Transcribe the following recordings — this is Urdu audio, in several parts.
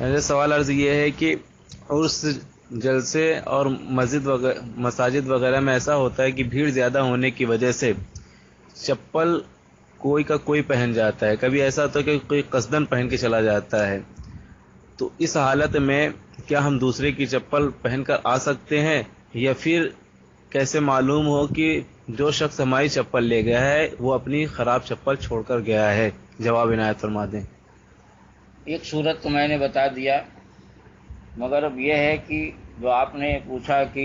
میرا سوال عرض یہ ہے کہ عرس، جلسے اور مساجد وغیرہ میں ایسا ہوتا ہے کہ بھیڑ زیادہ ہونے کی وجہ سے چپل کوئی کا کوئی پہن جاتا ہے، کبھی ایسا ہوتا ہے کہ کوئی قصدن پہن کے چلا جاتا ہے، تو اس حالت میں کیا ہم دوسرے کی چپل پہن کر آ سکتے ہیں، یا پھر کیسے معلوم ہو کہ جو شخص ہماری چپل لے گیا ہے وہ اپنی خراب چپل چھوڑ کر گیا ہے؟ جواب عنایت فرما دیں۔ ایک صورت تو میں نے بتا دیا، مگر اب یہ ہے کہ جو آپ نے پوچھا کہ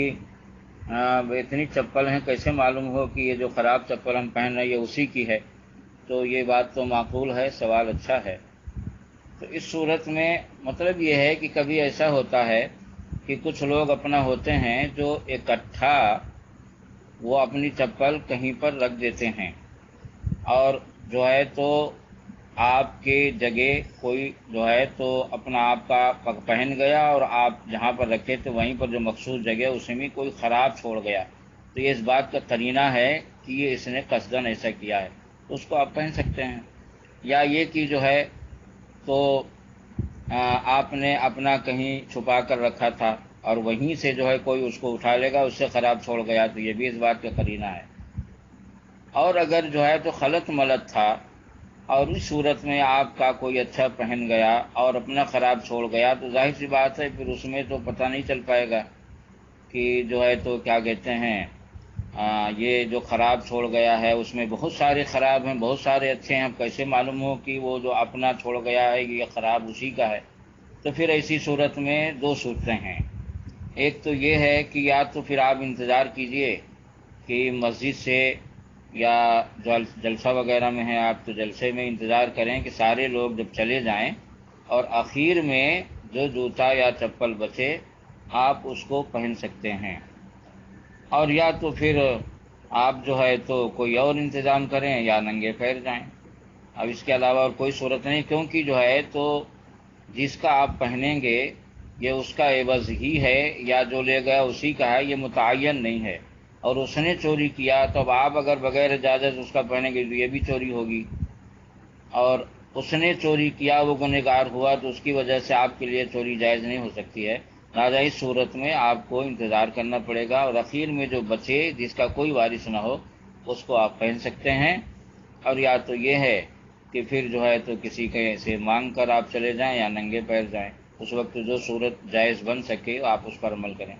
اتنی چپل ہیں کیسے معلوم ہو کہ یہ جو خراب چپل ہم پہن رہے ہیں یہ اسی کی ہے، تو یہ بات تو معقول ہے، سوال اچھا ہے۔ تو اس صورت میں مطلب یہ ہے کہ کبھی ایسا ہوتا ہے کہ کچھ لوگ اپنا ہوتے ہیں جو اکٹھا وہ اپنی چپل کہیں پر رکھ دیتے ہیں، اور جو ہے تو آپ کے جگہ کوئی جو ہے تو اپنا آپ کا پہن گیا، اور آپ جہاں پر رکھے تھے وہیں پر جو مخصوص جگہ اس میں کوئی خراب چھوڑ گیا، تو یہ اس بات کا قرینہ ہے کہ یہ اس نے قصداً ایسا کیا ہے، تو اس کو آپ پہن سکتے ہیں۔ یا یہ کہ جو ہے تو آپ نے اپنا کہیں چھپا کر رکھا تھا اور وہیں سے جو ہے کوئی اس کو اٹھا لے گا، اس سے خراب چھوڑ گیا، تو یہ بھی اس بات کا قرینہ ہے۔ اور اگر جو ہے تو خلط ملط تھا، اور اس صورت میں آپ کا کوئی اچھا پہن گیا اور اپنا خراب چھوڑ گیا، تو ظاہر سی بات ہے پھر اس میں تو پتہ نہیں چل پائے گا کہ جو ہے تو کیا کہتے ہیں یہ جو خراب چھوڑ گیا ہے اس میں بہت سارے خراب ہیں، بہت سارے اچھے ہیں، اب کیسے معلوم ہو کہ وہ جو اپنا چھوڑ گیا ہے یہ خراب اسی کا ہے؟ تو پھر ایسی صورت میں دو صورتیں ہیں۔ ایک تو یہ ہے کہ یا تو پھر آپ انتظار کیجئے کہ مسجد سے یا جلسہ وغیرہ میں ہیں آپ تو جلسے میں انتظار کریں کہ سارے لوگ جب چلے جائیں، اور آخر میں جو جوتا یا چپل بچے آپ اس کو پہن سکتے ہیں، اور یا تو پھر آپ جو ہے تو کوئی اور انتظام کریں یا ننگے پیر جائیں۔ اب اس کے علاوہ اور کوئی صورت نہیں، کیونکہ جو ہے تو جس کا آپ پہنیں گے یہ اس کا عوض ہی ہے، یا جو لے گیا اسی کا ہے، یہ متعین نہیں ہے۔ اور اس نے چوری کیا تو اب آپ اگر بغیر اجازت اس کا پہنیں گے تو یہ بھی چوری ہوگی، اور اس نے چوری کیا وہ گنہگار ہوا تو اس کی وجہ سے آپ کے لیے چوری جائز نہیں ہو سکتی ہے۔ لہٰذا اس صورت میں آپ کو انتظار کرنا پڑے گا، اور اخیر میں جو بچے جس کا کوئی وارث نہ ہو اس کو آپ پہن سکتے ہیں۔ اور یا تو یہ ہے کہ پھر جو ہے تو کسی کے سے مانگ کر آپ چلے جائیں یا ننگے پیر جائیں، اس وقت جو صورت جائز بن سکے آپ اس پر عمل کریں۔